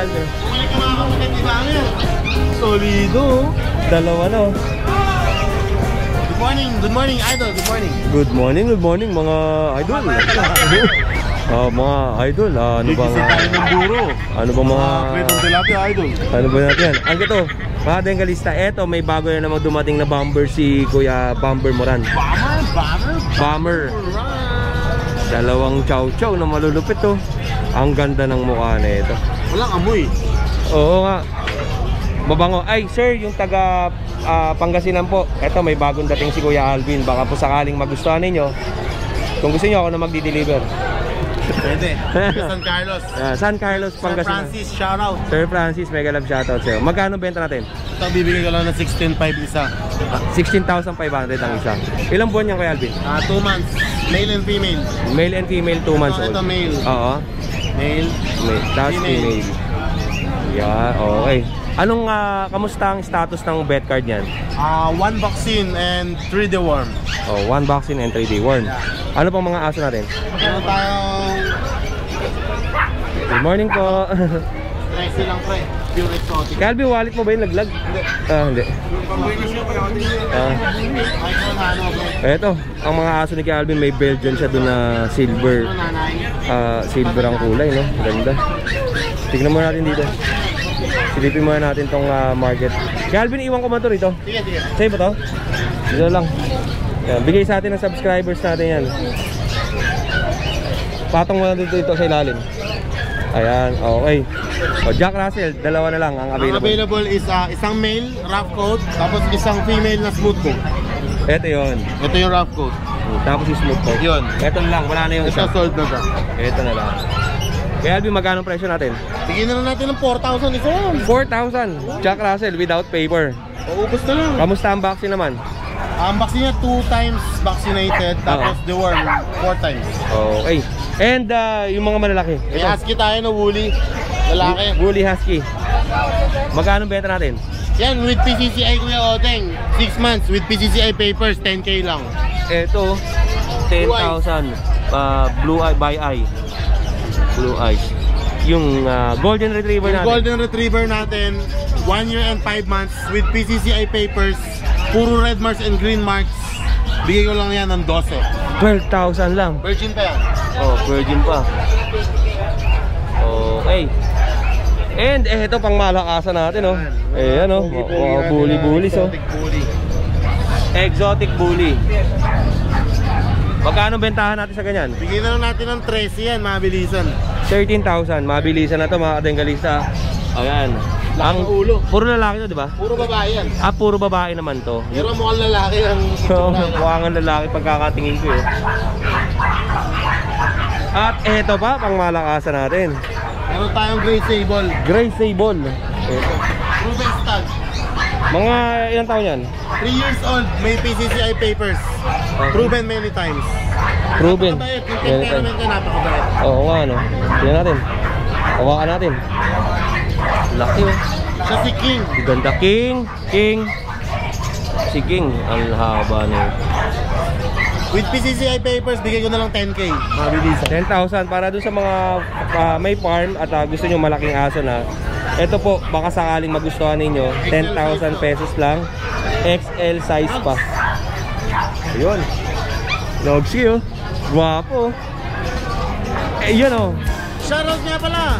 Alvin. Solido. Dalawa na. Good morning, idol. Good morning. Good morning mga idol. Mga idol, ano bang mga idol? Ano ba natin? Ang ito, mga Dengalista, eto may bago na namang dumating na bomber si Kuya Bomber Moran. Bomber. Dalawang chow-chow na malulupit to. Ang ganda ng mukha na ito. Walang amoy. Oo nga. Mabango. Ay sir, yung taga Pangasinan po. Eto may bagong dating si Kuya Alvin. Baka po sakaling magustuhan ninyo. Kung gusto niyo ako na magdi-deliver. Pwede. San Carlos. San Carlos, Pangasinan. Sir Francis, shoutout. Sir Francis, mega love shoutout sa'yo. Magkano benta natin? Ito, bibigay ko lang ng 16,500 isa. 16,500 ang isa. Ilang buwan yan, Kuya Alvin? 2 months. Male and female. Male and female, 2 months old. Ito male. Oo. Male. That's female. Yeah, okay. Anong, kamusta ang status ng vet card niyan? 1 vaccine and 3 deworm. Oh, 1 vaccine and 3 deworm. Ano pang mga aso natin? Meron tayong Good morning po. Tracy lang pre. Pure exotic. Calvin, wallet mo ba yung laglag? Hindi. Hindi. Eto, ang mga aso ni Calvin may Belgian siya doon na silver. Silver ang kulay, no? Ganda. Tignan mo natin dito. Silipin muna natin tong market. Calvin, iwan ko man to rito. Sige. Sa'yo ba to? Dito lang. Yan, bigay sa atin ng subscribers natin yan. Patong mo na dito sa ilalim. Ayan, okay. O, Jack Russell, dalawa na lang ang available. Ang available is isang male, rough coat, tapos isang female na smooth coat. Ito yun. Ito yung rough coat. Tapos yung smooth coat. Yun. Ito na lang, wala na yung isa. Ito sold na siya. Ito na lang. Kaya Alvin, magkano ang presyo natin? Bigyan na lang natin ng 4,000 isa yan. 4,000. Jack Russell without paper. Uubos na lang. Kamusta ang vaccine naman? Ang vaccine niya 2 times vaccinated, tapos deworm 4 times. Okay. And yung mga malalaki. May husky tayo na woolly. Lalaki. Woolly husky. Magkano benta natin? Yan, with PCCI Kuya Oteng. 6 months with PCCI papers, 10K lang. Ito, 10,000. Blue eye by eye. Blue eyes. Yung golden retriever natin. Yung golden retriever natin, 1 year and 5 months with PCCI papers, puro red marks and green marks. Bigay ko lang yan ng 12. 12,000 lang. Virgin pa yan. Oh, virgin pa. Okay. And ito pang malakasan natin, oh. Ano, bully-bully, so. Exotic bully. Exotic bully. Magkano bentahan natin sa ganyan? Bigyan na lang natin ng 13 yan, mabilisan. 13,000, mabilisan na to mga kadengalista. Ayan. Ang ulo. Puro lalaki to, di ba? Puro babae yan. Puro babae naman to. Pero mukhang lalaki ang mukhang lalaki pagkakatingin ko, eh. At eto pa, pang malakasan natin. Meron tayong gray sable. Gray sable. Eto. Proven stud. Mga ilang taon yan? 3 years old, may PCCI papers. Proven many times. Proven. Napakabait. Yung temperament ka, napakabait. Oo nga, no? Tingnan natin. Hawakan natin. Laki, oh. Siya si King. Ganda. King. Si King. Ang haba niya. With PCCI papers, bigay ko na lang 10K. Mabilisan. 10,000 para doon sa mga may farm at gusto nyo malaking aso na. Ito po, baka sakaling magustuhan ninyo, 10,000 pesos lang. XL size pa. Ayun. Logsi, oh. Guwapo. Yun, oh. Shoutout nga pala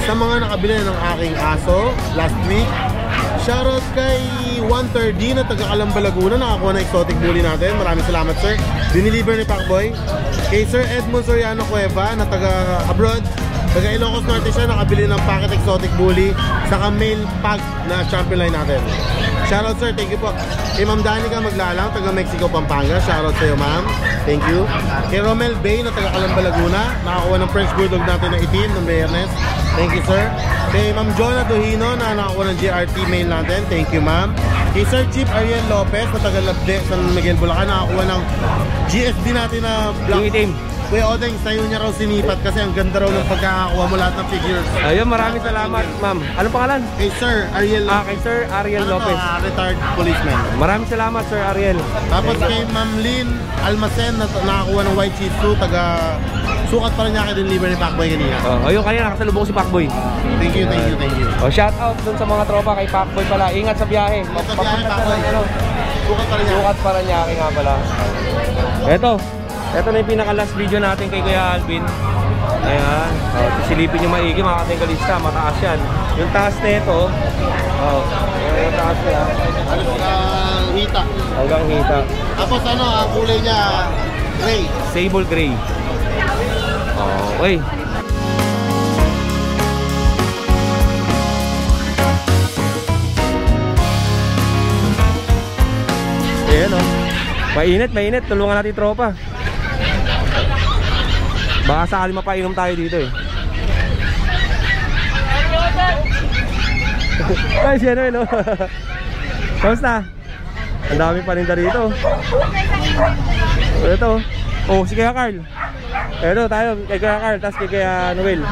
sa mga nakabili ng aking aso last week. Shoutout kay 130 na taga Calamba, Laguna, nakakuha ng exotic bully natin. Maraming salamat, sir. Diniliver ni Pacboy. Kay Sir Edmond Soriano Cueva na taga abroad, taga Ilocos Norte siya, nakabili ng packet exotic bully saka male pug na champion line natin. Shoutout, sir, thank you po. Kay Ma'am Danica Maglalang, taga Mexico, Pampanga. Shoutout sa'yo, ma'am. Thank you. Kay Romel Bay na taga Calamba, Laguna, nakakuha ng French Bulldog natin na itim ng Biyernes. Thank you, sir. Kay Ma'am Jonah Dohino na nakakuha ng GRT mail natin. Thank you, ma'am. Kay Sir Chief Ariel Lopez na taga Labde, San Miguel, Bulacan, nakakuha ng GSD natin na black. Yung itim. Kuya Odeng, sa'yo niya raw sinipat kasi ang ganda raw ng pagkakakuha mo lahat ng figures. Ayun, maraming salamat, ma'am. Anong pangalan? Kay Sir Ariel Lopez. Kay Sir Ariel Lopez. Retired policeman. Maraming salamat, Sir Ariel. Tapos kay Ma'am Lynn Almacen na nakakuha ng white shih tzu, taga Sukat pa rin niya kayo deliver ni Pacboy kanina. Ayun kanina nakasalubong si Pacboy. Thank you. Shout out dun sa mga tropa kay Pacboy pala. Ingat sa biyahe. Ingat sa biyahe, Pacboy. Sukat pa rin niya. Sukat para niya nga pala. Ito na yung pinaka-last video natin kay Kuya Alvin. Ayan. Silipin nyo maigi mga katinggalista. Mataas yan. Yung taas na ito. Yung taas na yan. Hanggang hita. Hanggang hita. Tapos ano, ang kulay niya, gray. Sable gray. Okay. Ayan mainit. Tulungan natin tropa. Baka sakali mapainom tayo dito eh. Ay, si Noel oh. Kamusta? Ang dami paninda rito. Ito. Oh, si Kuya Carl. Ito tayo kay Kuya Carl, tapos kay Kuya Noel.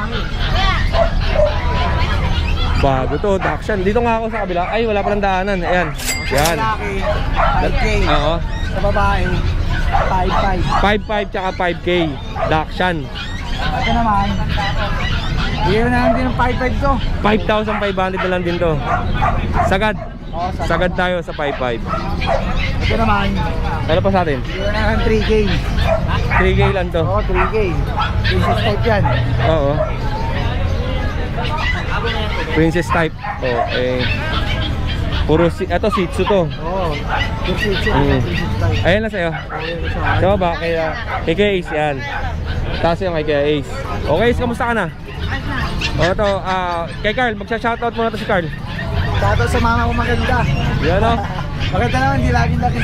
Bago to, Dakshan. Dito nga ako sa kabila. Ay, wala palang daanan. Ayan. Yan. 5K. Oo. Sa babae, 5.5. 5.5 tsaka 5K. Dakshan. Ito naman, bigyan na lang din ng 5.5 to. 5,500 na lang din to. Sagad. Oo, Sagad tayo sa 5.5. Ito naman, Ano pa sa atin? bigyan na lang 3K. 3K lang to. Oo, 3K. Princess type yan. Oo. Princess type. Okay. Puro ito Shih Tzu to. Oo. Princess type. Ayan lang sa'yo. So ba kay Kuya Ace yan. Tapos yung kay Kuya Ace. Okay, Ace, kamusta ka na? Ito, kay Carl, magsha-shoutout muna to si Carl. Shoutout sa mama ko maganda. Yan o. Maganda naman, hindi laging kasi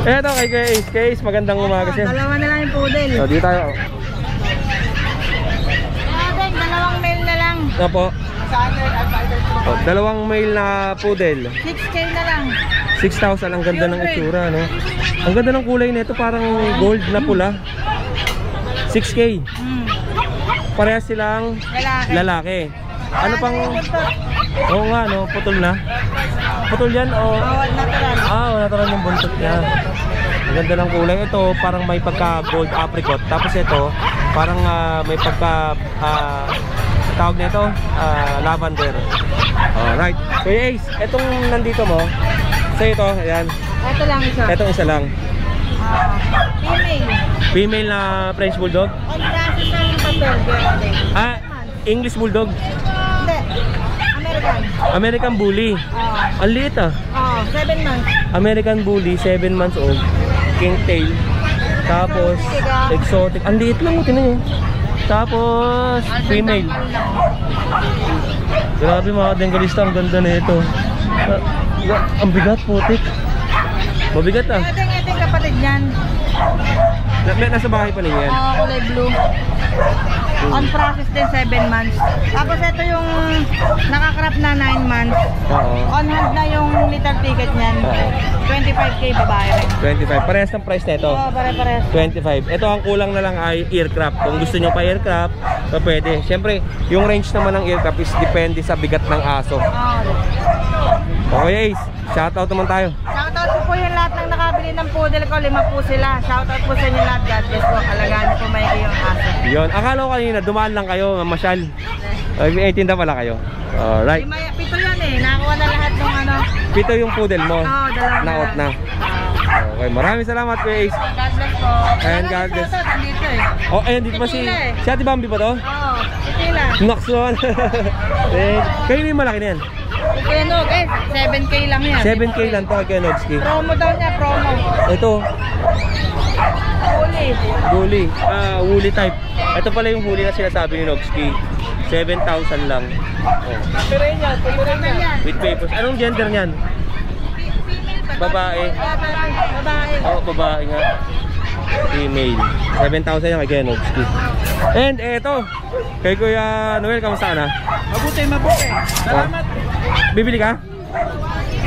Eto kay Kuya Ace. Kuya Ace, magandang umaga siya. Dalawa na lang yung poodle. So, dito tayo. Dalawang mail na lang. Ito po. Dalawang male na poodle. 6K na lang. 6,000. Ang ganda ng itsura, no? Ang ganda ng kulay nito, parang gold na pula. 6K. Parehas silang lalaki. Ano pang... Oo nga, no? Putol na. Putol yan, o... natural yung buntot niya. Ang ganda ng kulay. Ito, parang may pagka gold apricot. Tapos ito, parang may pagka... tawag nito, lavender. Alright. Kuya Ace, etong nandito mo, sa ito, ayan. Ito lang isa. Etong isa lang. Female. Female na French Bulldog. On process na yung papel. English Bulldog. Hindi. American. American Bully. Ang liit 7 months. American Bully, 7 months old. King tail. Tapos, exotic. Ang liit lang, tinan nyo. Tapos, female. Grabe mga denggalista, ang ganda na ito. Ang bigat, putik. Mabigat ah. Ito yung kapatid niyan. Nasa bahay pa ninyo yan? Kulay blue. On process din 7 months. Tapos ito yung nakakrap na 9 months. On hand na yung little ticket niyan. 25K babae rin. 25. Parehas ng price na ito? Oo, pare-parehas. 25. Ito ang kulang na lang ay earcraft. Kung gusto nyo pa earcraft, so pwede. Siyempre, yung range naman ng earcraft is depende sa bigat ng aso. Okay, Ace. Shoutout naman tayo. Shoutout po yung lahat ng nakabili ng poodle ko. 5 po sila. Shoutout po sa inyo lahat. God bless po. Alagaan niyo po maigi yung aso. Yun. Akala ko kanina, dumaan lang kayo, masyal. May tinda pala kayo. Alright. 7 yan eh. Nakakuha na lahat ng ano. 7 yung poodle mo. Oo, 2 Na-out na. Okay, maraming salamat Kuya Ace. God bless po. And God bless. Shoutout dito eh. Oh, ayun dito pa si Ate Bambi ba to? Oo. Itila. Nakson. Kayo may malaki na yan. Kaya no, 7K lang yan. 7K lang to kay Nogski. Promo daw niya, promo. Ito, Uli. woolly. Woolly type. Ito pala yung woolly na sinasabi ni Nogski. 7,000 lang. Pero yan, With papers. Anong gender niyan? Babae. Babae. Oo, babae nga. Female. 7,000 yan kay Nogski. And eto, kay Kuya Noel, kamusta ka na? Mabuti. Salamat. Bibili ka?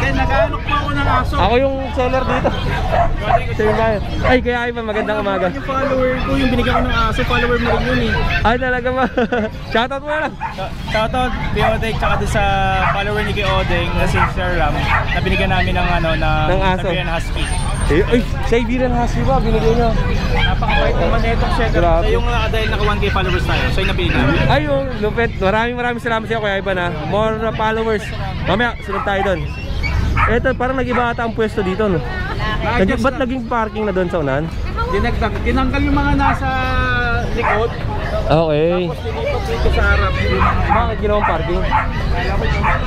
Nag-aanok pa ako ng aso. Ako yung seller dito. Ay, kaya ay pa magandang umaga. Yung follower ko, yung binigyan ko ng aso, follower mo rin yun eh. Ay, talaga ba? Shoutout mo na lang. Shoutout kay Odeng, tsaka doon sa follower ni kay Odeng na si Sir Ram, na binigyan namin ng ano, Ng aso. Siberian Husky. Ay, Siberian Husky ba? Binigay nyo? Napakabait naman na itong setter. Grabe. So yung dahil naka 1K followers tayo, so yung napili namin. Ayun, lupit. Maraming salamat sa iyo, Kuya Ivan ha. More followers. Mamaya, sunod tayo doon. Eto, parang nag-iba ata ang pwesto dito, no? Ba't naging parking na doon sa unahan? Tinanggal yung mga nasa likod. Okay. Tapos nilipat dito sa harap. Bakit ginawang parking?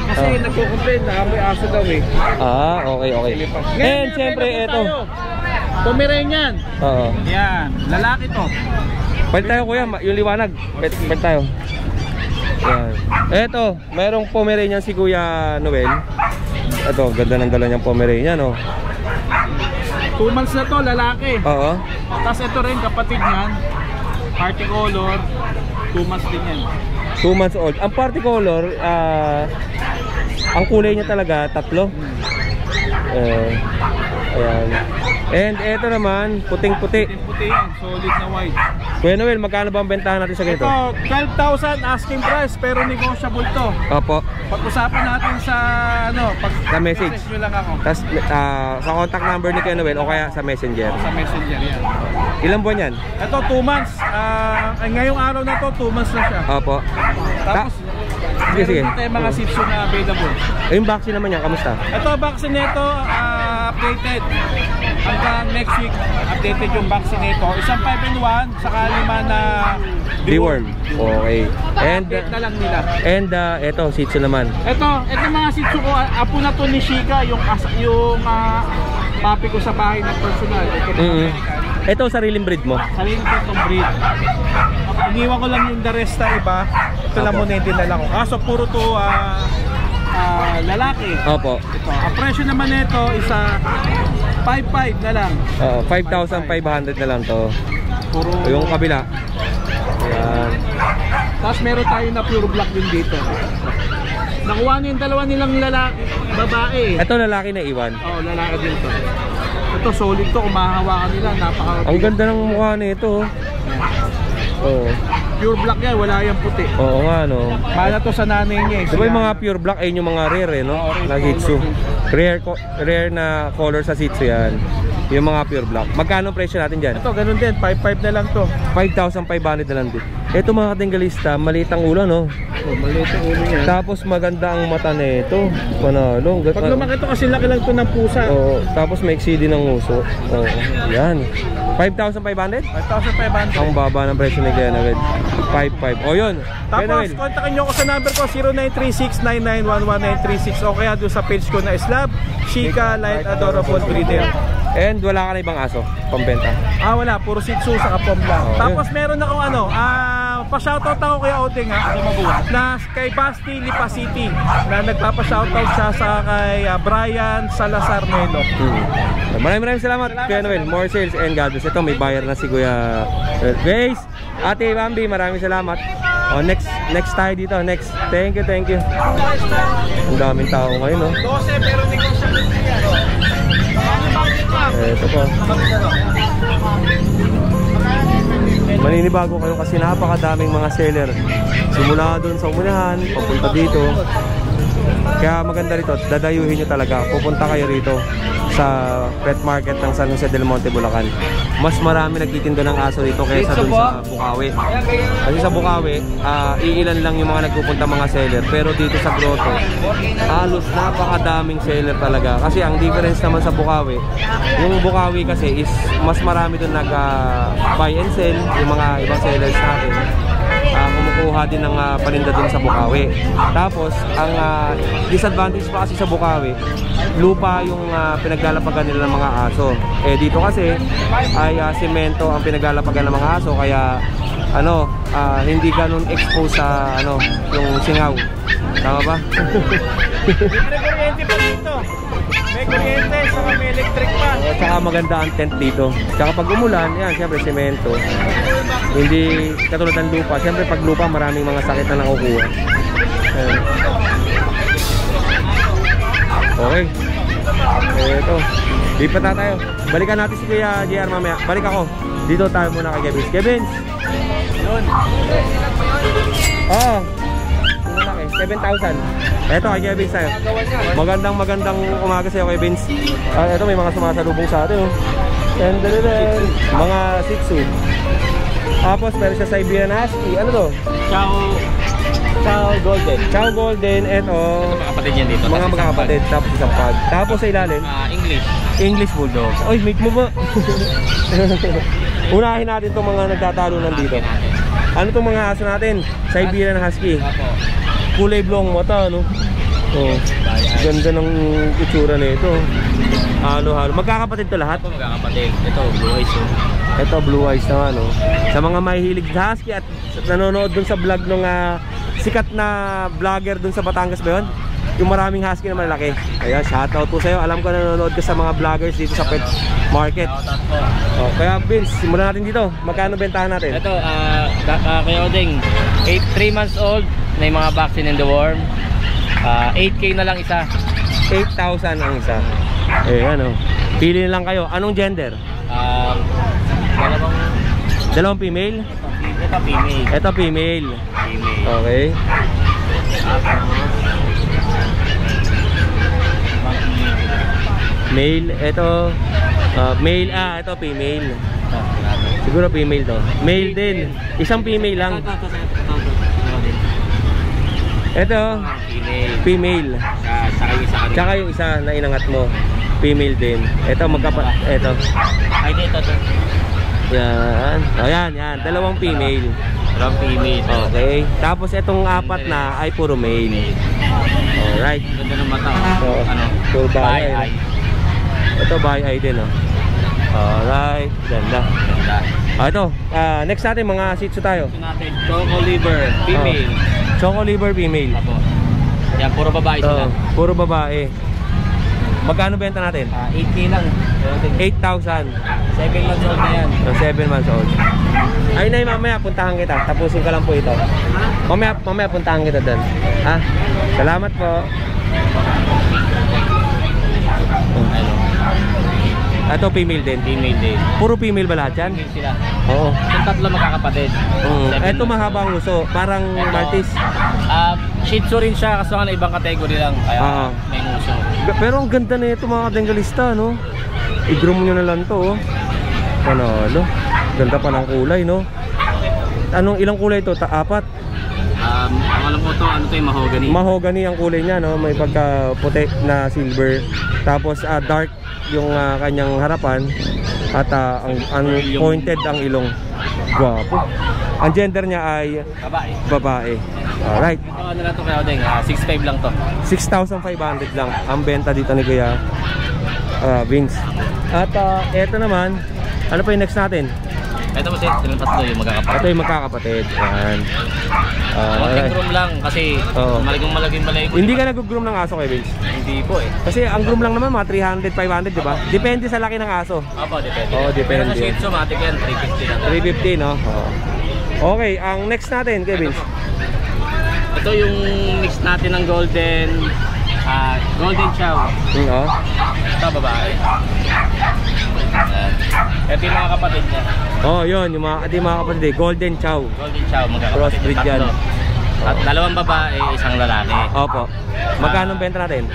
Kasi nagko-complain na may aso daw eh. Ah, okay. And siyempre, eto. Pomeranian. Oo. Yan, lalaki to. Palit tayo, Kuya, yung liwanag. Palit tayo. Yan. Eto, mayroong Pomeranian si Kuya Noel. Ito, ganda ng dala niyang Pomeranian, oh. 2 months na to, lalaki. Oo. Tapos ito rin, kapatid niyan. Party color. 2 months din yan. 2 months old. Ang party color, ang kulay niya talaga, 3. Ayan. And eto naman, puting-puti. Puting-puti yan, solid na white. Kuya Noel, magkano ba ang bentahan natin sa ganito? Ito, 12,000 asking price, pero negotiable to. Opo. Pag-usapan natin sa Sa message. nyo lang ako. Tapos sa contact number ni Kuya Noel o kaya sa messenger. Sa messenger yan. Ilang buwan yan? Ito, 2 months. Ngayong araw na to, 2 months na siya. Opo. Tapos, sige. meron tayo mga Shih Tzu na available. Yung vaccine naman yan, kamusta? Ito, vaccine nito, updated. Hanggang next week, updated yung vaccine nito. Isang 5-in-1, saka 5 na Deworm. Okay. And update na lang nila. eto, Shih Tzu naman. Ito mga Shih Tzu ko, apo na to ni Shika, yung papi ko sa bahay ng personal. Ito na American. Ito, sariling breed mo? Sarili ko itong breed. Iniwan ko lang yung the rest na iba. Ito lang muna yung dinala ko. Kaso puro to lalaki. Opo. Ito. Ang presyo naman nito isa 5,500 na lang. 5,500 na lang to. Puro Yung kabila. Ayan. Tapos meron tayo na pure black din dito. Nakuha niyo yung dalawa nilang lalaki, babae. Ito lalaki na iwan. Oo, lalaki din to. Ito solid to, kung mahahawakan nila, napaka. Ang ganda ng mukha nito. Oo. Pure black yan, wala yung puti. Oo nga, no. Mana to sa nanay niya eh. Diba yung mga pure black ay yung mga rare, eh, no? Na Shih Tzu. Rare na color sa Shih Tzu yan. Yung mga pure black. Magkano presyo natin dyan? Ito, ganun din, 5,500 na lang to. 5,500 na lang din. Ito mga katinggalista, maliit ang ulo, no? Oh, maliit ang ulo niya. Tapos maganda ang mata nito. Panalo. Pag lumaki to kasi laki lang to ng pusa. Oo. Tapos may exceed ng uso. Oo. Yan. 5,500? 5,500. Ang baba ng presyo ni Kuya Noel. 5,500. O yun. Tapos, kontakin nyo ako sa number ko 0936-9911936 o kaya doon sa page ko na Islab, Shika Light Adorable Breeder. And wala ka na ibang aso, pambenta? Wala, puro Shih Tzu sa kapom lang. Oh, Tapos meron akong pa-shoutout ako kay Oteng na kay Basti Lipa City na nagpapa-shoutout siya sa kay Brian Salazar Melo. Maraming salamat, Kuya Noel. More sales and God bless. Ito, may buyer na si Kuya Grace. Ate Bambi, maraming salamat. Next tayo dito. Next. Thank you. Ang daming tao ngayon, no? 12 pero negotiable yan. Ito po. Maninibago kayo kasi napakadaming mga seller. Simula doon sa umunahan, papunta dito. Kaya maganda rito, dadayuhin nyo talaga. Pupunta kayo rito sa pet market ng San Jose del Monte, Bulacan. Mas marami nagtitinda ng aso rito kaysa doon sa Bukawi. Kasi sa Bukawi, iilan lang yung mga nagpupunta mga seller. Pero dito sa Grotto, halos napakadaming seller talaga. Kasi ang difference naman sa Bukawi, yung Bukawi kasi is mas marami doon nag-buy and sell, yung mga ibang sellers natin. Kumukuha din ng paninda dun sa Bukawi. Tapos ang disadvantage pa kasi sa Bukawi, lupa yung pinaglalapagan nila ng mga aso. Dito kasi ay semento ang pinaglalapagan ng mga aso, kaya hindi ganun expose sa yung singaw. Tama ba? May kuryente pa dito. May kuryente, saka may electric pa. Saka maganda ang tent dito. Saka pag umulan, yan, siyempre semento. Hindi katulad ng lupa. Siyempre pag lupa, maraming mga sakit na nakukuha. Okay. Ito. Lipat na tayo. Balikan natin si Kuya JR mamaya. Balik ako. Dito tayo muna kay Kevin. Kevin! Yun. malaki. 7,000. Eto kay Kuya Vince tayo. Magandang umaga sa'yo Kuya Vince. Eto may mga sumasalubong sa atin. And mga Shih Tzu. Tapos meron siya Siberian Husky. Ano to? Chow Golden. Chow Golden. Eto. Kapatid niyan dito. Mga magkakapatid. Tapos isang pag. Tapos sa ilalim. English Bulldog. Oy, mate mo ba? Unahin natin itong mga nagtatalunan dito. Ano itong mga aso natin? Siberian Husky. Kulay blong mo ito, no? Oh, ganda ng itsura na ito. Halo-halo. Magkakapatid to lahat? Magkakapatid. Ito, blue eyes. Ito, blue eyes naman, no? Sa mga mahihilig sa husky at nanonood dun sa vlog ng sikat na vlogger dun sa Batangas ba yun? Yung maraming husky na malaki. Ayan, shoutout po sa'yo. Alam ko nanonood ka sa mga vloggers dito sa pet market. Oh, kaya Vince, simulan natin dito. Magkano bentahan natin? Ito, kay Oding, 3 months old, may mga vaccine in the worm. 8K na lang isa. 8,000 ang isa. Ano. Pili lang kayo. Anong gender? Dalawang female? Ito female. Ito female. Okay. Male, ito male, ito female. Siguro female to. Male din. Isang female lang. Ito female. Tsaka yung isa na inangat mo, female din. Ito ito. Ay, ito. Yan. O yan. Dalawang female. Okay. Tapos itong apat na ay puro male. Alright. Ganda ng mata. Puro bahay. Ito bahay ay din, oh. Alright. Ganda. Ito. Next natin mga Shih Tzu tayo. Choco liver female. Choco liver female. Apo. Yan, puro babae sila. Puro babae. Magkano benta natin? 8K lang. 8,000. 7 months old na yan. 7 months old. Ay, Nay, mamaya puntahan kita. Tapusin ko lang po ito. Mamaya puntahan kita doon. Ha? Salamat po. Ito female din. Female din. Puro female ba lahat yan? Female sila. Oo. Yung tatlo magkakapatid. Ito mahabang uso. Parang Maltese. Shih Tzu rin siya kaso nga na ibang category lang. Kaya may uso. Pero ang ganda na ito mga Bengalista, no? I-groom nyo na lang to, oh. Panalo. Ganda pa ng kulay, no? Ilang kulay ito? 4? Ang alam ko to, yung mahogany. Mahogany ang kulay niya, no? May pagka puti na silver. Tapos dark yung kanyang harapan. At ang pointed ang ilong. Gwapo. Ang gender niya ay babae. Alright. Ito ano lang to kaya Odeng, 6.5 lang to. 6,500 lang ang benta dito ni Kuya Vince. At eto naman, ano pa yung next natin? Ito kasi silang tatlo yung magkakapatid. Ito yung magkakapatid. Yan. Konting groom lang kasi malaging malay ko. Hindi ka nag-groom ng aso kay Vince? Hindi po eh. Kasi ang groom lang naman mga 300, 500, di ba? Depende sa laki ng aso. Opo, depende. Oo, depende. Pero sa Shih Tzu, matik yan, 350 lang. 350, no? Oo. Okay, ang next natin kay Vince. Ito yung mix natin ng golden chow. Ito babae. Ito yung mga kapatid niya. Yun, yung mga kapatid, golden chow. Golden chow, magkakapatid. Crossbreed yan. At dalawang babae, isang lalaki. Opo. Magkano benta natin?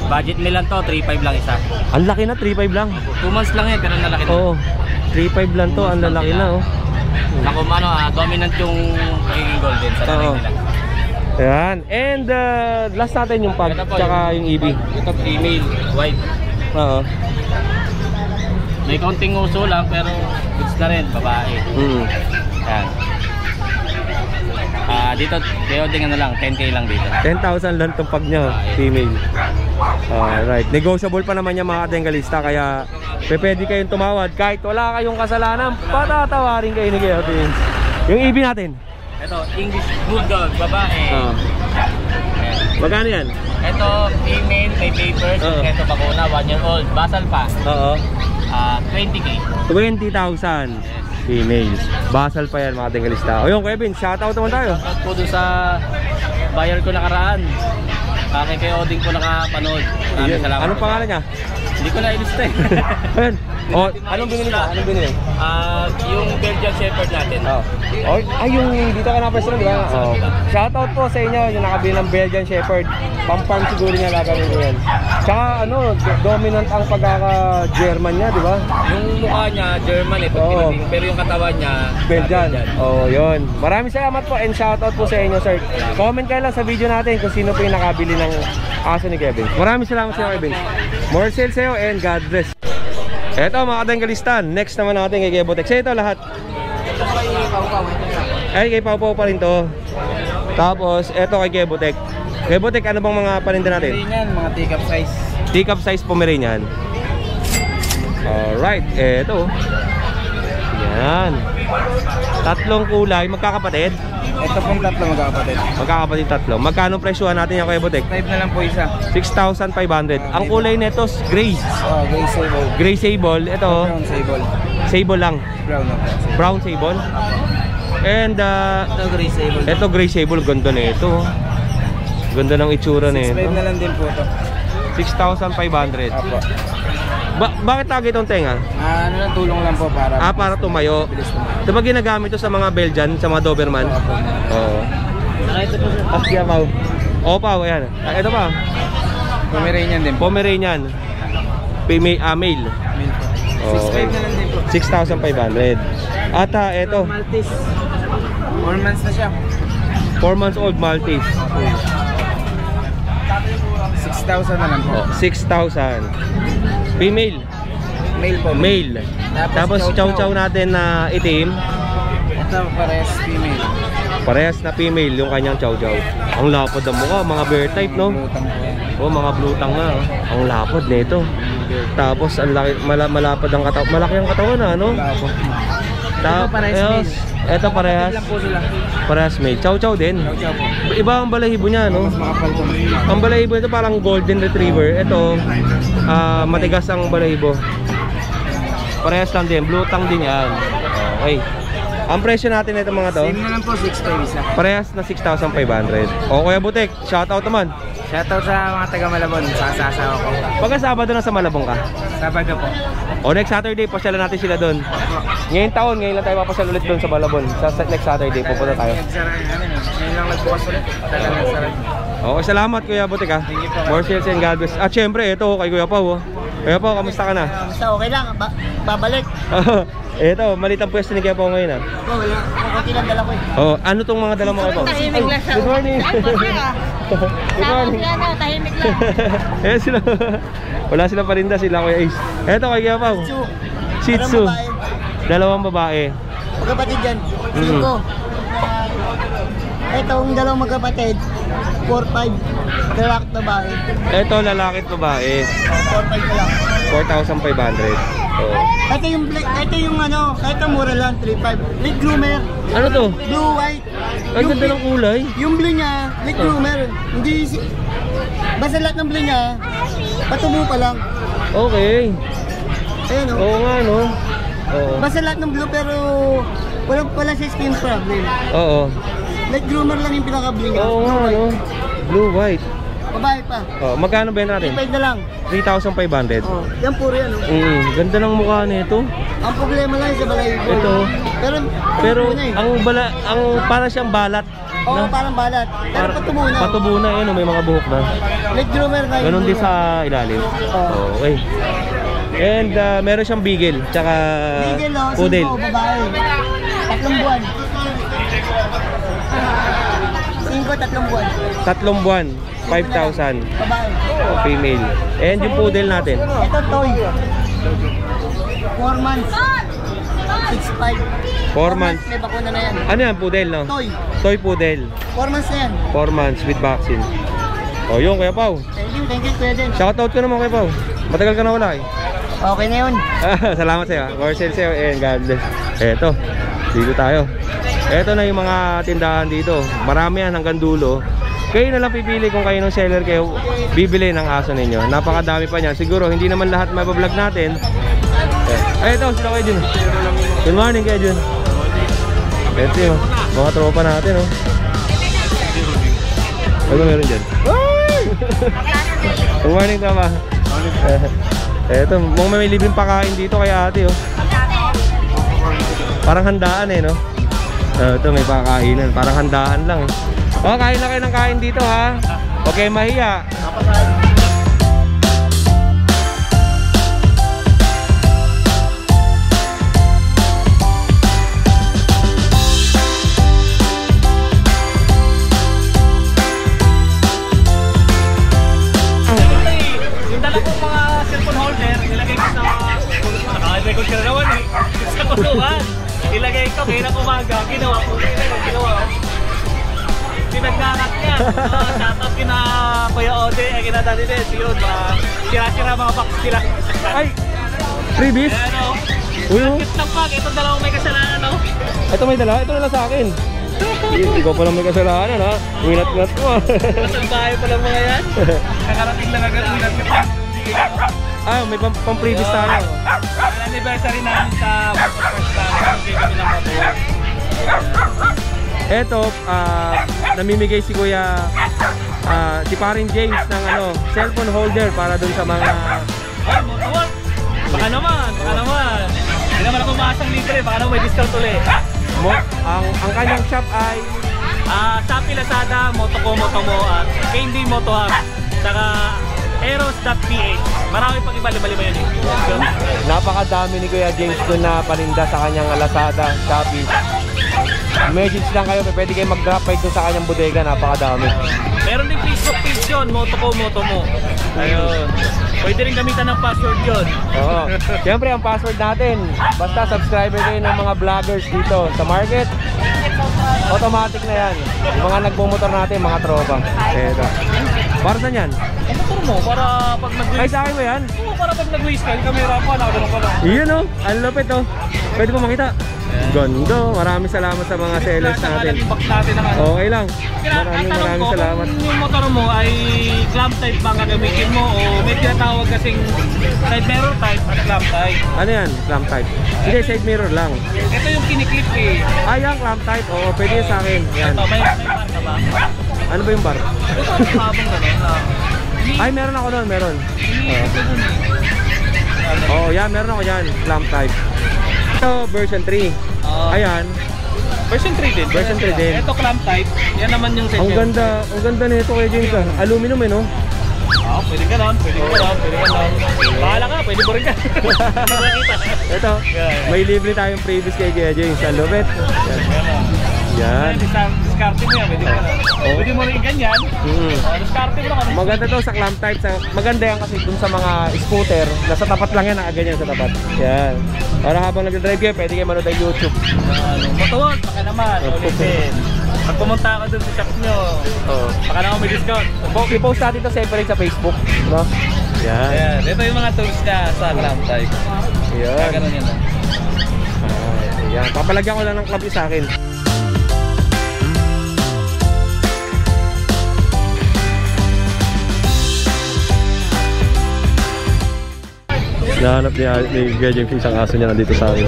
Budget meal lang to, 3.5 lang isa. Ang laki na, 3.5 lang. 2 months lang yan, pero nalaki na. Oo, 3.5 lang to, ang lalaki na, oh. Naku, dominant yung magiging golden sa lalaki nila. Ayan, and last natin yung pag, tsaka yung EB. Ito female, white. Oo. May konting uso lang, pero goods na rin, babae. Ayan. Dito, deoding lang, 10K lang dito. 10,000 lang itong pag nyo, female. Alright, negotiable pa naman yung mga Bengalista, kaya pwede kayong tumawad. Kahit wala kayong kasalanan, patatawarin kayo ni Kuya Vince. Yung EB natin? Ito, English Bulldog, babae. Magkano yan? Ito, female, may papers. Ito, bakuna, 1 year old. Basal pa. 20K. 20,000. Female. Basal pa yan mga Bengalista. O yun, Kuya Vince, shoutout naman tayo. Shoutout po doon sa buyer ko nakaraan. Kay Oding ko nakapanood. Maraming salamat. Anong pangalan niya? Hindi ko na ilista eh. Ayan. Oh, anong binili ka? Anong binili? Yung Belgian Shepherd natin. Oh. Oh, ay, yung dito ka na person, di ba? Oh. Shoutout po sa inyo, yung nakabili ng Belgian Shepherd. Pang-farm siguro niya lagawin ko yan. Tsaka ano, dominant ang pagkaka-German niya, di ba? Yung mukha niya, German eh, pero yung katawan niya, Belgian. Oh, yun. Maraming salamat po and shoutout po sa inyo, sir. Comment kayo lang sa video natin kung sino po yung nakabili ng aso ni Kevin. Maraming salamat sa iyo, Kevin. More sales sa'yo and God bless. Eto mga kadangkalistan, next naman natin kay Kebotek. Sa ito lahat. Ay, kay Pau Pau pa rin to. Tapos, eto kay Kebotek. Kebotek, ano bang mga paninda natin? Pomeranian, mga teacup size. Teacup size Pomeranian. Alright, eto. Yan. Tatlong kulay, magkakapatid. Ito pong tatlo magkakapatid. Magkakapatid tatlo. Magkano presyuhan natin yung Kebotek? 5 na lang po isa. 6,500. Ang kulay nito, gray. Oh, gray sable. Gray sable. Ito, Brown sable. sable lang. Brown na po. Brown sable. And Ito gray sable. ito gray sable, ganda na ito. Ganda ng itsura na 5 ito. na lang din po ito. 6,500. Apo. Bakit lagi itong tenga? Ano lang, tulong lang po para Para tumayo. bilis tumayo. Ito ba ginagamit ito sa mga Belgian, sa mga Doberman? Oo. Saka ito po sir. Yeah, Pau. Oo, Pau, ayan. Ito pa. Pomeranian din po. Pomeranian. Male. Male po. Oo. 6'5 na lang din po. 6,500. At ito, Maltese. 4 months na siya. 4 months old Maltese. 6,000 na lang po. 6,000. Female. Male po. Male. Tapos chow-chow natin na itim. Ito parehas female. Parehas na female yung kanyang chow-chow. Ang lapad ng mukha, mga bear type, no? Lutang po yan. Oh, mga blue tang na. Oh. Ang lapad nito. Tapos ang laki, malapad ang katawan. Malaki ang katawan na, no? Wala po. Tapos parehas male. Ito parehas. lang po sila. Parehas male. Chow-chow din. Chow-chow po. Iba ang balahibo niya, no? Mas makapal po. Ang balahibo ito parang golden retriever. Ito, matigas ang balahibo. Parehas lang din. Blue tang din yan. Okay. Ang presyo natin nito mga to, Same na lang po, 6,500 isa. parehas na 6,500. O Kuya Butek, shoutout naman. Shoutout sa mga taga Malabon, sa asawa ko. Pagka Sabado na sa Malabong ka. Sabado po. O next Saturday, pasyalan natin sila doon. Ngayong taon, ngayon lang tayo papasyal ulit doon sa Malabon. Sa next Saturday, pupunta tayo. Ngayon lang nagbukas ulit. Tagal na sarap. Okay, salamat Kuya Butek ha. More sales and God bless. At syempre, ito kay Kuya Pau. Kuya Pau, kamusta ka na? Basta okay lang, babalik. Ito, maliit ang pwesto ni Kuya Pau ngayon ha. Wala, okay lang dala ko eh. Oh, ano tong mga dala mo Kuya Pau? Tahimik lang siya. Good morning. Good morning. Tahimik lang. Eh sila. Wala silang parinda, sila Kuya Ace. Ito kay Kuya Pau. Shih Tzu. Dalawang babae. Magkapatid dyan, Mm. 5. Itong dalawang magkapatid, 4-5. Lalaki at babae. Ito lalaki at babae. 4-5 na lang. 4,500. Oh. Ito yung ano, ito mura lang, 3-5. Late groomer, Ano to? blue, white. Ang ganda ng kulay. Yung blue niya, late groomer. Hindi, basta lahat ng blue niya, patubo pa lang. Okay. Ayan o. Oo nga no. Oo. Basta lahat ng blue pero wala siya skin problem. Oo. Late groomer lang yung pinaka-blue niya. Oo nga no. Blue white. Babae pa. Oh, magkano ba natin? 3-5 na lang. 3,500. Oh, yan puro yan o. Ganda ng mukha nito. Ang problema lang sa balahibo. Ito. Pero patubo na eh. ang para siyang balat. Oo, parang balat. Pero patubo na. Patubo na yun, may mga buhok na. Late groomer na. Ganon din sa ilalim. Okay. And meron siyang beagle, tsaka Bigel o, poodle. 5 babae. 3 buwan. 3 buwan. 3 buwan, 5,000. Babae. Female. And yung poodle natin. Ito toy. 4 months. 6'5". 4 months. May bakuna na yan. Ano yan, poodle no? Toy. Toy poodle. 4 months na yan. 4 months with vaccine. O yun, Kuya Pau. Thank you, Kuya Den. Shoutout ko naman, Kuya Pau. Matagal ka na wala eh. Okay na yun. Salamat sa'yo. More sales sa'yo and God bless. Eto, dito tayo. Eto na yung mga tindahan dito. Marami yan hanggang dulo. Kayo na lang pipili kung kayo ng seller kayo bibili ng aso ninyo. Napakadami pa niyan. Siguro hindi naman lahat mabablog natin. Eto, sila kayo Jun. Good morning kayo Jun. Eto yung mga tropa natin oh. Ano meron dyan? Good morning tama. Eto, mukhang may libreng pakain dito kay ate, oh. Parang handaan eh, no? Ito, may pakainan. Parang handaan lang, eh. Oh, kain na kayo ng kain dito, ha? Huwag kayo mahiya. Yung dala kong mga cellphone holder, nilagay ko sa naka-record ka na naman eh. Sa kulungan. Ilagay ko, kaya umaga, ginawa ko. Pinagkakat niya. Shoutout kina Kuya Ode, kina Daddy Des. Yun, sira-sira mga box sila. Ay! Freebies? Ayan o. Uy, oh. Cute lang pag, itong dalawang may kasalanan o. Ito may dala, ito na lang sa akin. Ikaw pa lang may kasalanan, ha? Winat-ngat mo. Masalbahay pa lang mga yan. Kakarating lang agad, winat-ngat. Ah, may pang-freebies tayo. Ang anniversary namin sa Motorfest namin, hindi kami ng motor. Eto, namimigay si Kuya, si Parin James ng cellphone holder para dun sa mga... Ay, motor! Baka naman, baka naman. Hindi naman ako maasang libre, baka naman may discount ulit. Ang kanyang shop ay... Shopee, Lazada, Motoco, Motomo, at Candy Moto Hub, saka Eros.ph. Marami pang iba-lima yun eh. Napakadami ni Kuya James dun na paninda sa kanyang Lazada, Shopee. Message lang kayo, pwede kayo mag-drop by dun sa kanyang bodega, napakadami. Meron din Facebook page yun, Motoco, Motomo. Ayun. Pwede rin gamitan ng password yun. Oo. Siyempre, ang password natin, basta subscriber kayo ng mga vloggers dito sa market, automatic na yan. Yung mga nagmumotor natin, mga tropa. Eto. Para saan yan? Ang motor mo, para pag nag-waste... Ay, sa akin mo yan? Oo, para pag nag-waste ka, yung camera pa, nakagano'n ka lang. Iyon, oh. Ang lupit, oh. Pwede mo makita. Ganda. Maraming salamat sa mga sellers natin. Box natin ng ano. Okay lang. Maraming salamat. Kung yung motor mo ay clamp type ba gagamitin mo o may tinatawag kasing side mirror type at clamp type? Ano yan? Clamp type? Hindi, side mirror lang. Ito yung kiniklip eh. Ah, yan, clamp type. Oo, pwede yun sa akin. Yan. Ito, may bar ka ba? Ano ba yung bar? Ito ang habang gano'n na. Ay, meron ako doon, meron. Ito dun eh. Oo, yan, meron ako yan. Clamp type. Ito, version 3. Ayan. Version 3 din. Version 3 din. Ito clamp type. Yan naman yung Ang ganda nito kay James, ah. Aluminum eh, no? Pwede gano'n, pwede gano'n, pwede gano'n. Bahala ka, pwede mo rin ka. Ito, may libre tayong previous kay James. Ang lupit. Yan. Discarte mo yan, pwede mo gano'n. Pwede mo rin ganyan. Discarte mo lang. Maganda to sa clamp type. Maganda yan kasi dun sa mga scooter. Nasa tapat lang yan, nakaganyan sa tapat. Yan. Para habang nag-drive kayo, pwede kayo manood ng YouTube. Matuwag, baka naman, ulitin. Pag pumunta ka dun sa shop nyo, baka naman may discount. I-post natin to separate sa Facebook, no? Yan. Ayan, ito yung mga tools na sa clamp type. Yan. Ganun yan. Yan. Papalagyan ko lang ng clamp sa akin. Nahanap ni Kuya James isang aso niya nandito sa akin.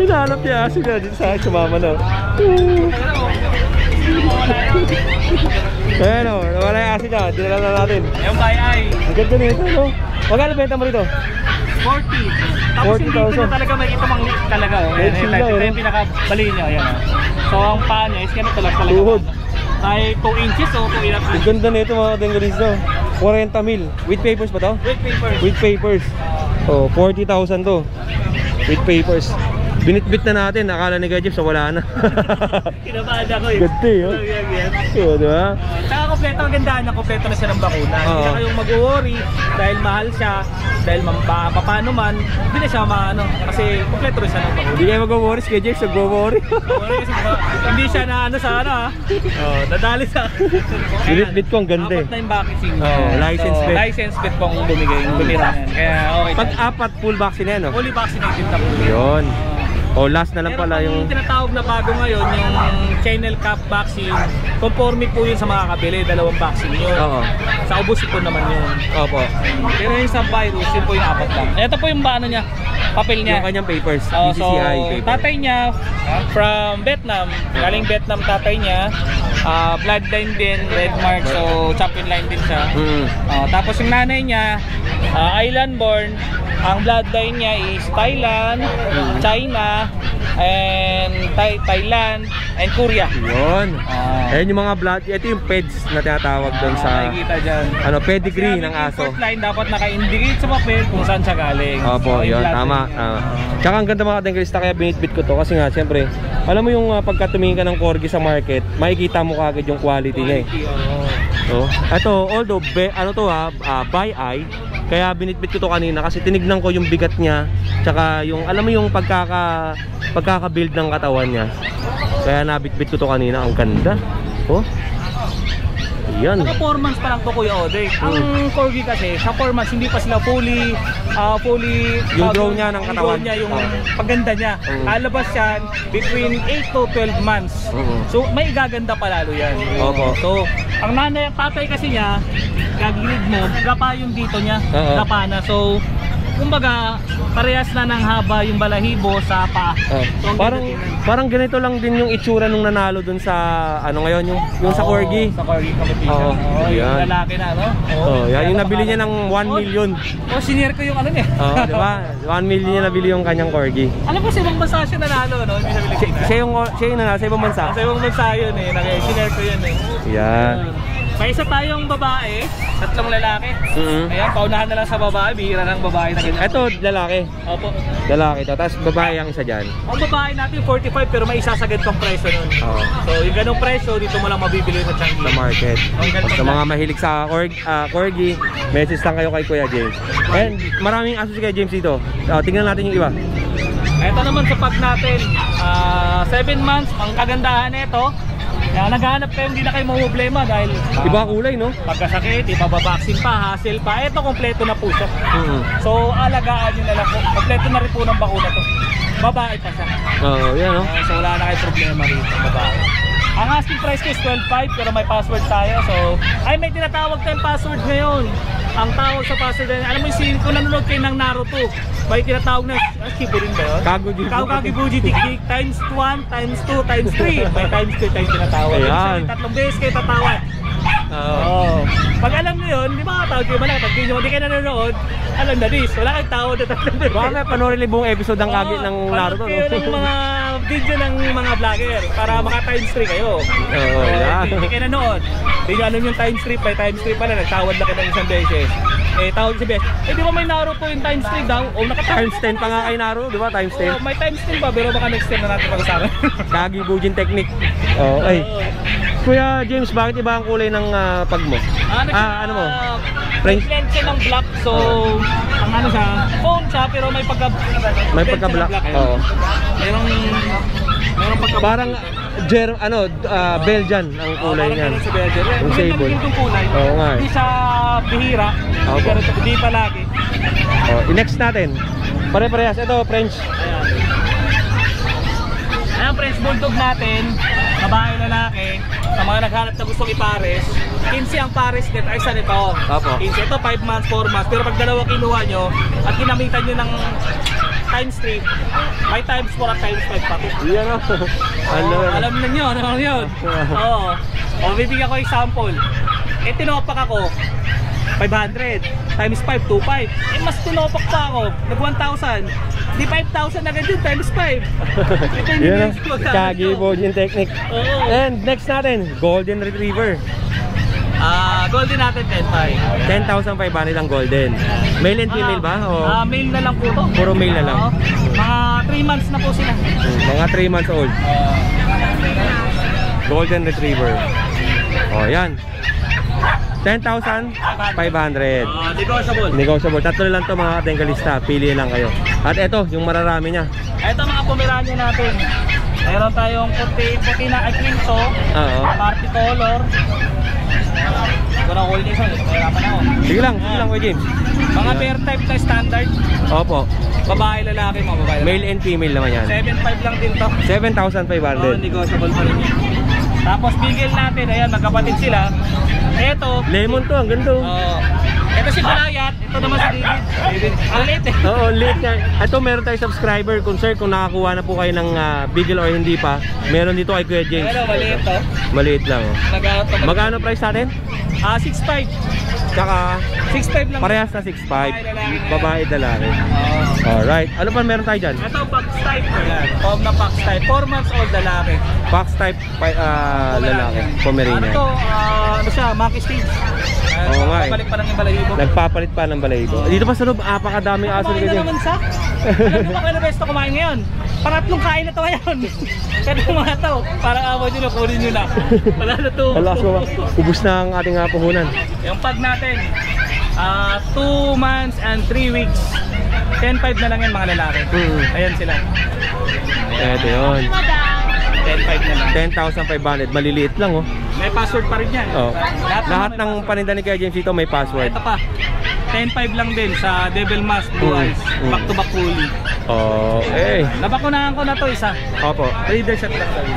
Hinahanap niya aso niya dito sa akin, sumama na. Ayan o, nawala yung aso niya, dinala na natin. Yung bayay. Ang ganda nito, no? Magkano benta mo rito? 40. Tapos hindi ko na talaga makikita mang leak talaga. Ito yung pinakabali niya. Ayan. So ang paa niya is ganito lang talaga. Tuhod. Ay 2 inches o 2 inches. Ang ganda nito mga kadenggorisno. 40 mil. With papers ba to? With papers. With papers. Oh, 40,000 to. With papers. Binitbit na natin, akala ni Gajib, so wala na. Kinabahan ako eh. Ganda eh, oh. Oo, diba? Saka kompleto, ang gandaan na kompleto na siya ng bakuna. Hindi na kayong mag-worry dahil mahal siya, dahil paano man, hindi na siya maano. Kasi kompleto rin siya ng bakuna. Hindi kayo mag-worry, si Gajib, nag-worry. Hindi siya na ano sa ano ha. Nadali sa... Binitbit ko, ang ganda eh. Apat na yung vaccine. License bit. License bit pong bumira na yan. Kaya okay. Pag apat full vaccine yan, no? Fully vaccinated na po. Yun. O last na lang Meron pala pang yung... tinatawag na bago ngayon, yung kennel cap vaccine. Conforme po yun sa mga kabili, 2 vaccine yun. Oo. Sa ubos po naman yun. Opo. Pero yung sa virus, yun po yung 4 lang. Ito po yung ano niya, papel niya. Yung kanyang papers, Oh, so, BCCI paper. tatay niya from Vietnam, galing Vietnam tatay niya. Bloodline din, red mark, so champion line din siya. Tapos yung nanay niya, island born. Ang bloodline niya is Thailand, China, and Thailand, and Korea. Yun. Ayan yung mga blood, ito yung peds na tinatawag doon sa Nakikita dyan. ano, pedigree ng aso. Import line dapat naka-indicate sa papel kung saan siya galing. Opo, So, yun, yung tama. bloodline Tsaka ang ganda mga katengalista, kaya binitbit ko to kasi nga, siyempre, alam mo yung pagka tumingin ka ng corgi sa market, makikita mo kagad yung quality niya eh. So, ito, although, ano to by eye, kaya binitbit ko to kanina kasi tinignan ko yung bigat niya, tsaka yung, alam mo yung pagkaka-build ng katawan niya. Kaya nabitbit ko to kanina, ang ganda. Oh. Yan. Saka 4 months pa lang to Kuya Odeng. Ang corgi kasi, sa 4 months hindi pa sila fully yung grow niya ng katawan. Yung grow niya, yung paganda niya. Alabas yan between 8 to 12 months. So may igaganda pa lalo yan. Opo. So ang nanay, ang tatay kasi niya, gagilid mo, gapa yung dito niya, gapa na. So kumbaga, parehas na ng haba yung balahibo sa paa. So, parang ganito lang din yung itsura nung nanalo dun sa ano ngayon yung sa corgi. Sa corgi competition. Oo, Yung yan. lalaki na, no? Yan yung nabili niya ng 1 million. Senior ko yung ano niya. Di ba? 1 million niya nabili yung kanyang corgi. Alam ko sa ibang bansa siya nanalo, no? Hindi sa Pilipinas. Siya yung nanalo sa ibang bansa. Sa ibang bansa yun eh. Senior ko yun eh. Yan. May isa tayong babae, 3 lalaki. Ayan, paunahan na lang sa babae, bihira ng babae na ganyan. Ito, lalaki. Opo. Lalaki to. Tapos babae ang isa dyan. Ang babae natin 45 pero may isasagad pang presyo nun. Oo. So yung ganong presyo, dito mo lang mabibili sa Changi. Sa market. Ang ganda Sa mga mahilig sa corgi, message lang kayo kay Kuya James. And maraming aso si Kuya James dito. Tingnan natin yung iba. Ito naman sa pag natin, 7 months, ang kagandahan nito. Naghahanap kayo, hindi na kayo problema dahil Iba kulay, no? pagkasakit, ibababaksin pa, hassle pa. Ito kompleto na po siya. So alagaan nyo na lang po. Kompleto na rin po ng bakuna to. Babae pa siya. Oo, yan, no? So wala na kayo problema rito, babae. Ang asking price ko is 12.5 pero may password tayo. So may tinatawag tayong password ngayon. Ang tawag sa password, alam mo yung scene, kung nanonood kayo ng Naruto, may tinatawag na, Shibu rin ba yun? Kagugi-buji technique, times 1, times 2, times 3. May times 2 tayong tinatawag. Ayan. 3 beses kayo tatawag. Pag alam nyo yun, di ba katawag kayo malaki? Pag hindi kayo nanonood, alam na this, wala kayong tawag na tatlong beses. Baka may panoorin buong episode ng kagi ng Naruto, kayo no? ng mga video ng mga vlogger para maka times 3 kayo. Oo, yan. Hindi kayo nanood. Hindi nyo alam yung times 3, by times 3 pala, nagtawad na kayo ng isang beses. Tawag sa beses. Di ba may Naruto yung times 3 daw? O Times 10 pa nga kay Naruto, di ba? Times 10. May times 10 pa, pero baka next time na natin pag-usapan. Kagi-bujin technique. Okay. Kuya James, bakit iba ang kulay ng pag mo? Ano mo? French lens siya ng black, so ang ano siya, foam siya pero may pagka-black. Oo. Merong pagka Parang Belgian ang kulay niyan. Sa Belgian. Yung sable. Yung kulay. Oo nga. Hindi sa bihira. Pero hindi pa lagi. Next natin. Pare-parehas. Ito, French. Ayan, French Bulldog natin. Babae, lalaki. Sa mga naghanap na gustong ipares, 15 ang pares net ay isa nito. Opo. 15 ito, 5 months, 4 months. Pero pag dalawa kinuha nyo at kinamitan nyo ng times 3, may times 4 at times 5 pa to. Yan o. Alam na nyo, ano yun? Oo. Bibigyan ko example. Tinopak ako, 500 times 5, 2.5. Mas tinopak pa ako, nag 1,000. Di 5,000 agad yun, times 5. Yan o. Kagi-bujin technique. And next natin, Golden Retriever. Golden natin 10.5. 10,500 ang golden. Male and female ba? O Male na lang po to. puro male na lang? Mga 3 months na po sila. Mga 3 months old. Golden Retriever. Yan. 10,500. Negotiable. Negotiable. Tatlo lang to mga katengalista. Pili lang kayo. At ito, yung mararami niya. Ito mga Pomeranian natin. Meron tayong puti na Eclipso. Oo. Party color. Ito na all nation. Mahirapan ako. Sige lang Kuya James. Mga pair type na standard. Opo. Babae, lalaki, mga babae. Male and female naman yan. 7.5 lang din to. 7,500. Negotiable pa rin yan. Tapos bigel natin, ayan, magkapatid sila. Ito, Lemon to, ang ganda. ito si Kulayat, ito naman si David. Ang late eh. Oo, late nga. Ito meron tayong subscriber. Kung sir, kung nakakuha na po kayo ng Beagle or hindi pa, meron dito kay Kuya James. Pero maliit to. Maliit lang. Nag-auto. Magkano price natin? 6.5. Tsaka 6.5 lang. parehas na 6.5. Babae, lalaki. Alright. Ano pa meron tayo dyan? Ito, box type. Ayan. Pom na box type. 4 months old lalaki. Fox type lalaki. Pomeranian. Ano to? Ano siya? Monkey stage. Oo nga eh. Papalik pa ng balahibo. Nagpapalit pa ng balahibo. Dito pa sa loob, apakadaming aso Kumain dito. na naman sa. Alam mo ba kayo na besto kumain ngayon? Pangatlong kain na to ngayon. Kaya mga to, parang awa nyo na, kunin nyo na. Wala na to. Alas mo ba? Ubus na ang ating puhunan. Yung pag natin, 2 months and 3 weeks. 10.5 na lang yan mga lalaki. Ayan sila. Eto yun. 10.5 na lang. 10,500. Maliliit lang oh. May password pa rin yan. Oh. Lahat ng paninda ni Kuya James dito may password. Ito pa. 10.5 lang din sa Devil Mask Blue Eyes. Back to back fully. Okay. Nabakunahan ko na to isa. Opo. Reader shot lang tayo.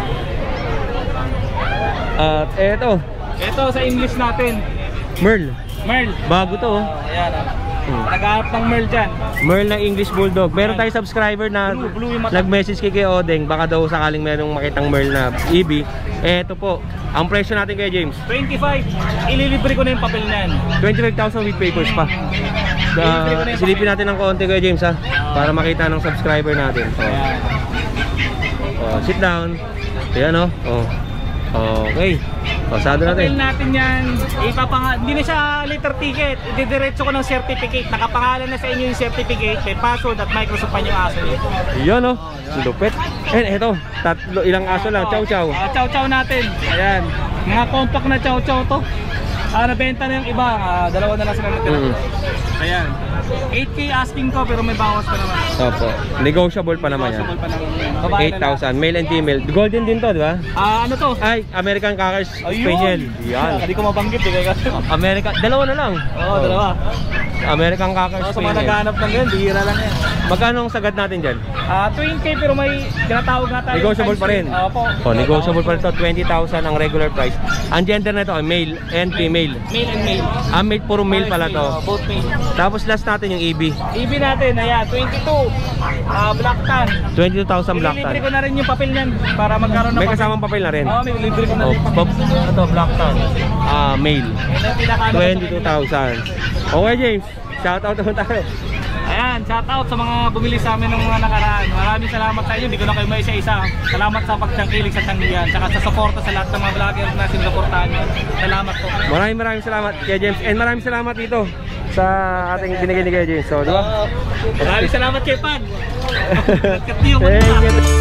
At eto, Ito sa English natin. Merl. Merl. Bago to oh. Ayan. Nag-aarap ng Merl dyan. Merl na English Bulldog. Meron tayong subscriber na Blue yung mata. nag-message kay Odeng. Baka daw sakaling merong makitang Merl na EB. Eto po. Ang presyo natin kay James. 25. Ililibre ko na yung papel na yan. 25,000 with papers pa. Silipin natin ng konti kay James ha. Para makita ng subscriber natin. Sit down. Ayan oh. Okay. Pasado Papel natin. natin yan. Hindi na siya letter ticket. Ididiretso ko ng certificate. Nakapangalan na sa inyo yung certificate. May password at Microsoft pa yung aso nyo. Yan oh. Lupit. Eto. Ilang aso lang. Chow chow. Chow chow natin. Ayan. Mga compact na chow chow to. Nabenta na yung iba. Dalawa na lang sila natin. Ayan. 8K asking ko pero may bawas pa naman. Opo. Negotiable pa naman yan. Negotiable pa naman. Babae na lang. 8,000. Male and female. Golden din to, di ba? Ano to? Ay, American Cocker Spaniel. Yan. Hindi ko mabanggit eh. American. Dalawa na lang. Oo, dalawa. American Cocker Sa mga Spaniel. naghahanap ng ganyan, bihira lang yan. Magkano ang sagad natin dyan? 20K pero may tinatawag nga tayo. Negotiable pa rin. Opo. Negotiable pa rin to. 20,000 ang regular price. Ang gender na ito ay male and female. Male and male. Male, puro male pala to. Both male. Tapos last natin yung EB. EB natin, ayan, 22. Black tan. 22,000 black tan. Ililibre ko na rin yung papel niyan para magkaroon ng May kasamang papel na rin. Oo, may libre ko na rin. Ito, black tan. Male. Yan ang pinaka- 22,000. Okay James, shout out naman tayo. Ayan, shout out sa mga bumili sa amin ng mga nakaraan. Maraming salamat sa inyo. Hindi ko na kayo may isa-isa. Salamat sa pagtangkilig sa Tanggihan. Tsaka sa suporta sa lahat ng mga vlogger na sinusuportahan nyo. Salamat po. Maraming salamat kay James. And maraming salamat dito sa ating binigay ni Kuya James. So, di ba? Maraming salamat kay Pag. Thank you.